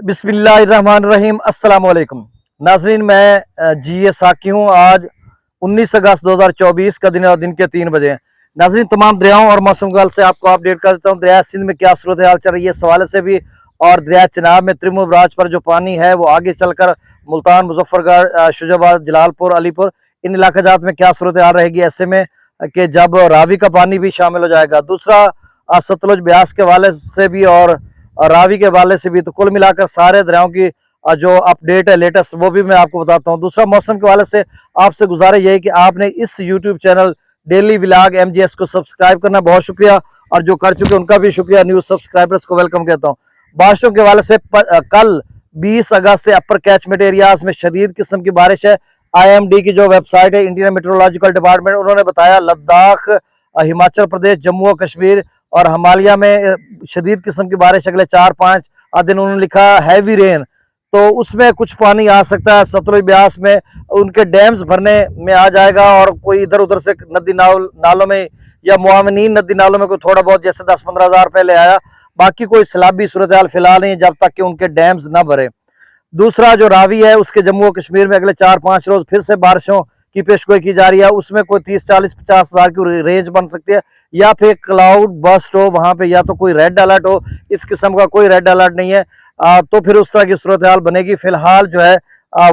बिस्मिल्लाहिर्रहमानिर्रहीम। अस्सलाम वालेकुम नाज़रीन, मैं जी साकी हूँ। आज 19 अगस्त 2024 का दिन है और दिन के 3 बजे हैं। नाज़रीन, तमाम दरियाओं और मौसम के हाल से आपको अपडेट कर देता हूँ। दरिया सिंध में क्या सूरत हाल चल रही है इस हवाले से भी, और दरिया चिनाब में त्रिमो बराज पर जो पानी है वो आगे चलकर मुल्तान, मुजफ्फरगढ़, शुजाबाद, जलालपुर, अलीपुर इन इलाकाजात में क्या सूरत हाल रहेगी, ऐसे में कि जब रावी का पानी भी शामिल हो जाएगा। दूसरा, सतलुज ब्यास के हवाले से भी और रावी के हवाले से भी, तो कुल मिलाकर सारे दरियाओं की जो अपडेट है लेटेस्ट वो भी मैं आपको बताता हूँ। दूसरा, मौसम के हवाले से आपसे गुजारिश यही कि आपने इस YouTube channel daily vlog MGS को सब्सक्राइब करना, बहुत शुक्रिया, और जो कर चुके उनका भी शुक्रिया। न्यूज सब्सक्राइबर्स को वेलकम कहता हूँ। बारिशों के हवाले से कल 20 अगस्त से अपर कैचमेंट एरियाज में शदीद किस्म की बारिश है। IMD की जो वेबसाइट है, इंडियन मेट्रोलॉजिकल डिपार्टमेंट, उन्होंने बताया लद्दाख, हिमाचल प्रदेश, जम्मू और कश्मीर और हिमालय में शदीद किस्म की बारिश अगले 4-5 दिन। उन्होंने लिखा हैवी रेन, तो उसमें कुछ पानी आ सकता है। सतलुज ब्यास में उनके डैम्स भरने में आ जाएगा, और कोई इधर उधर से नदी नालों में या मुआवनीन नदी नालों में कोई थोड़ा बहुत, जैसे 10-15 हज़ार पहले आया। बाकी कोई सैलाबी सूरत हाल फिलहाल नहीं है जब तक कि उनके डैम्स ना भरे। दूसरा, जो रावी है उसके जम्मू और कश्मीर में अगले 4-5 रोज फिर से बारिशों की पेशगोई की जा रही है। उसमें कोई 30-40-50 हज़ार की रेंज बन सकती है, या फिर क्लाउड बस्ट हो वहां पे, या तो कोई रेड अलर्ट हो। इस किस्म का कोई रेड अलर्ट नहीं है, तो फिर उस तरह की सूरत हाल बनेगी। फिलहाल जो है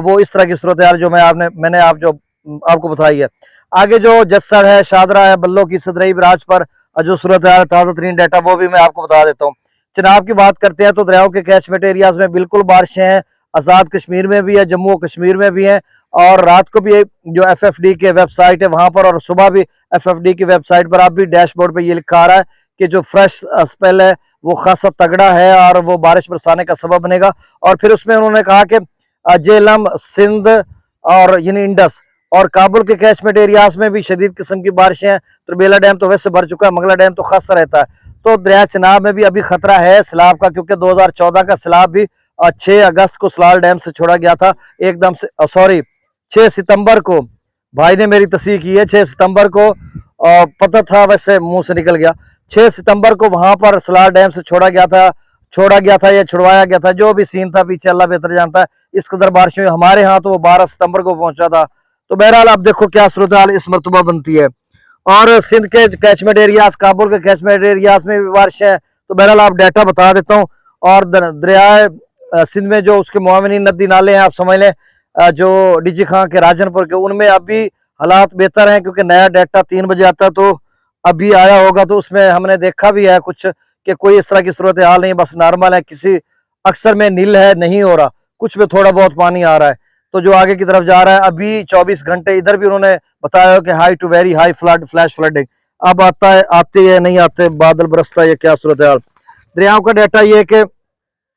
वो इस तरह की सूरत हाल जो मैंने आपको बताई है। आगे जो जस्सर है, शादरा है, बल्लो की सदरई बराज पर जो सूरत हाल ताज़ा तरीन डाटा वो भी मैं आपको बता देता हूँ। चिनाब की बात करते हैं तो दरियाओं के कैचमेंट एरियाज में बिल्कुल बारिशें हैं। आज़ाद कश्मीर में भी है, जम्मू और कश्मीर में भी है, और रात को भी जो FFD के वेबसाइट है वहां पर, और सुबह भी FFD की वेबसाइट पर आप भी डैशबोर्ड पे ये लिखा आ रहा है कि जो फ्रेश स्पेल है वो खासा तगड़ा है और वो बारिश बरसाने का सबब बनेगा। और फिर उसमें उन्होंने कहा कि जेलम, सिंध और यानी इंडस और काबुल के कैचमेंट एरियाज में भी शदीद किस्म की बारिशें हैं। त्रिबेला डैम तो वैसे भर चुका है, मंगला डैम तो खासा रहता है। तो दरिया चिनाब में भी अभी खतरा है सैलाब का, क्योंकि 2014 का सैलाब भी 6 अगस्त को सलाल डैम से छोड़ा गया था एकदम से। 6 सितंबर को भाई ने मेरी तस्दीक की है, 6 सितंबर को पता था, वैसे मुंह से निकल गया। 6 सितंबर को वहां पर सलाल डैम से छोड़ा गया था या छुड़वाया गया था, जो भी सीन था पीछे अल्लाह बेहतर जानता है। इस कदर बारिश हुई हमारे यहाँ तो वो 12 सितंबर को पहुंचा था। तो बहरहाल अब देखो क्या सूरत हाल इस मरतबा बनती है। और सिंध के कैचमेंट एरियाज, काबुल के कैचमेंट एरियाज में भी बारिश है। तो बहरहाल आप डाटा बता देता हूँ। और दरिया सिंध में जो उसके मुआवनीन नदी नाले हैं, आप समझ लें जो डीजी खां के, राजनपुर के, उनमें अभी हालात बेहतर हैं, क्योंकि नया डाटा 3 बजे आता है, तो अभी आया होगा। तो उसमें हमने देखा भी है कुछ कि कोई इस तरह की सूरत हाल नहीं, बस नॉर्मल है। किसी अक्सर में नील है, नहीं हो रहा, कुछ में थोड़ा बहुत पानी आ रहा है। तो जो आगे की तरफ जा रहा है अभी 24 घंटे, इधर भी उन्होंने बताया कि high to very high flood, flash flooding. अब आता है, आते है नहीं आते, बादल बरसता है, क्या सूरत हाल। दरियाओं का डाटा ये कि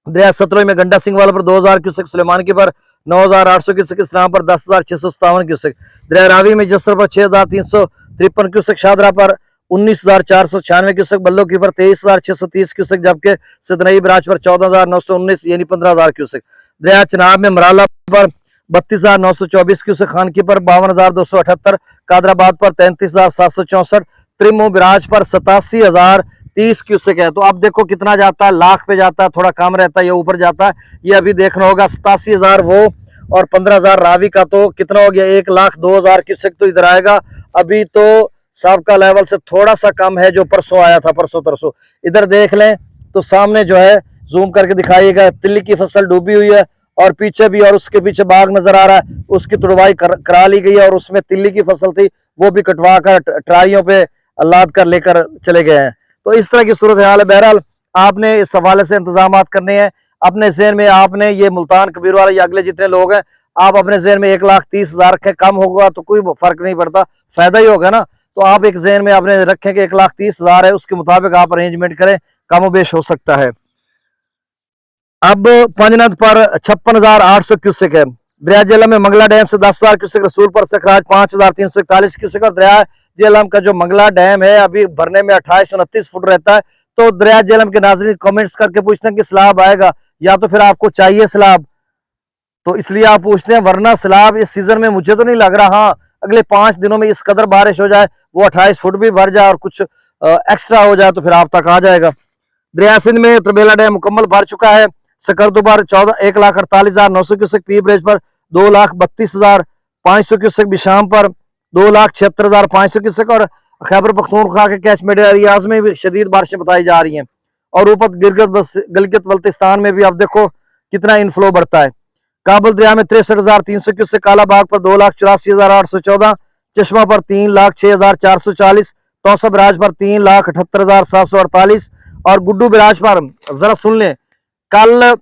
दरिया सतलुज में गंडा सिंह वाला पर 2000 क्यूसेक, सुलेमान की पर 9800 क्यूसेक, इस्लाम पर 10,657 क्यूसेक, दरिया रावी में जसर पर 6353 क्यूसेक, शादरा पर 19,496 क्यूसेक, बल्लो की पर 23,630 क्यूसेक, जबकि सदनई बराज पर 14,919 यानी 15,000 क्यूसेक। दरिया चिनाब में मराला पर 32,924 क्यूसेक, खान की पर 52,278, कादराबाद पर 33,764, त्रिमो बिराज पर 87,030 क्यूसेक है। तो अब देखो कितना जाता है, लाख पे जाता है, थोड़ा कम रहता है या ऊपर जाता है, ये अभी देखना होगा। 87,000 वो और 15,000 रावी का, तो कितना हो गया, 1,02,000 क्यूसेक तो इधर आएगा। अभी तो सबका लेवल से थोड़ा सा कम है, जो परसों आया था, परसों तरसों। इधर देख लें तो सामने जो है, जूम करके दिखाइएगा, तिल्ली की फसल डूबी हुई है, और पीछे भी, और उसके पीछे बाग नजर आ रहा है, उसकी तुड़वाई करा ली गई है, और उसमें तिल्ली की फसल थी वो भी कटवा कर ट्रालियों पे लाद कर लेकर चले गए हैं। तो इस तरह की सूरत हाल है। बहरहाल आपने इस हवाले से इंतजाम करने हैं अपने जहन में। आपने ये मुल्तान, कबीर वाला या अगले जितने लोग हैं, आप अपने जहन में 1,30,000 रखें। कम होगा तो कोई फर्क नहीं पड़ता, फायदा ही होगा ना। तो आप एक जहन में आपने रखें कि 1,30,000 है, उसके मुताबिक आप अरेंजमेंट करें, कम बेश हो सकता है। अब पंजनद पर 56,800 क्यूसेक है। दरिया जेलम में मंगला डैम से 10,000 क्यूसेक, रसूल पर सखराज 5,341 क्यूसेक, और दरिया जेलम का जो मंगला डैम है अभी भरने में 2829 फुट रहता है। तो दरिया जेलम के नाज़रीन कमेंट्स करके पूछते हैं कि सैलाब आएगा, या तो फिर आपको चाहिए सैलाब, तो इसलिए आप पूछते हैं, वरना सैलाब इस सीजन में मुझे तो नहीं लग रहा। हाँ, अगले 5 दिनों में इस कदर बारिश हो जाए, वो 28 फुट भी भर जाए और कुछ एक्स्ट्रा हो जाए, तो फिर आप तक आ जाएगा। दरिया सिंध में त्रिबेला डैम मुकम्मल भर चुका है। सकरदू पर 1,48,900 क्यूसेक, पी ब्रिज पर 2,32,500 क्यूसेक, बिशाम पर 2,76,500 क्यूसेक और खैबर पख्तूनख्वा के कैचमेंट एरियाज में भी शदीद बारिशें बताई जा रही हैं। और ऊपर गिलगित बल्तिस्तान में भी अब देखो कितना इनफ्लो बढ़ता है। काबुल दरिया में 63,300 क्यूसेक, कालाबाग पर 2,84,814, चश्मा पर 3,06,440, तौसा बराज पर 3,78,748 और गुड्डू बराज पर जरा सुन लें, कल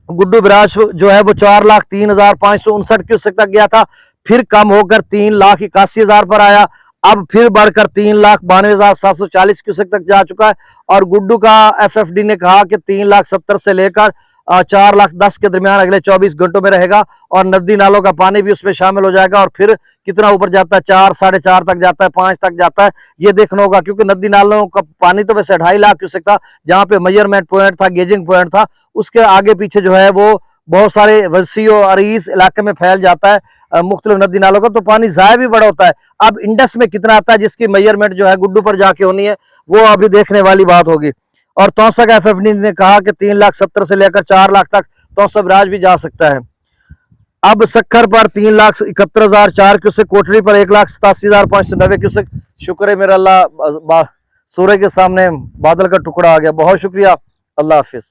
गुड्डू बराज जो है वो 4,03,559 क्यूसेक तक गया था, फिर कम होकर 3,81,000 पर आया, अब फिर बढ़कर 3,92,740 क्यूसेक तक जा चुका है। और गुड्डू का एफएफडी ने कहा कि 3,70,000 से लेकर 4,10,000 के दरमियान अगले 24 घंटों में रहेगा और नदी नालों का पानी भी उसमें शामिल हो जाएगा। और फिर कितना ऊपर जाता है, 4, 4.5 तक जाता है, 5 तक जाता है, ये देखना होगा, क्योंकि नदी नालों का पानी तो वैसे 2.5 लाख क्यूसेक था, जहां पे मेजरमेंट पॉइंट था, गेजिंग पॉइंट था, उसके आगे पीछे जो है वो बहुत सारे वसी और अरीज इलाके में फैल जाता है मुख्तलिफ नदी नालों का, तो पानी जाया भी बड़ा होता है। अब इंडस में कितना आता है जिसकी मेजरमेंट जो है गुड्डू पर जाके होनी है, वो अभी देखने वाली बात होगी। और तौसा का एफएफडी ने कहा कि 3,70,000 से लेकर 4 लाख तक तौसा बराज भी जा सकता है। अब सक्खर पर 3,71,004 क्यूसेक, कोटरी पर 1,87,590 क्यूसेक। शुक्र है मेरा अल्लाह, सूर्य के सामने बादल का टुकड़ा आ गया। बहुत शुक्रिया, अल्लाह हाफिज।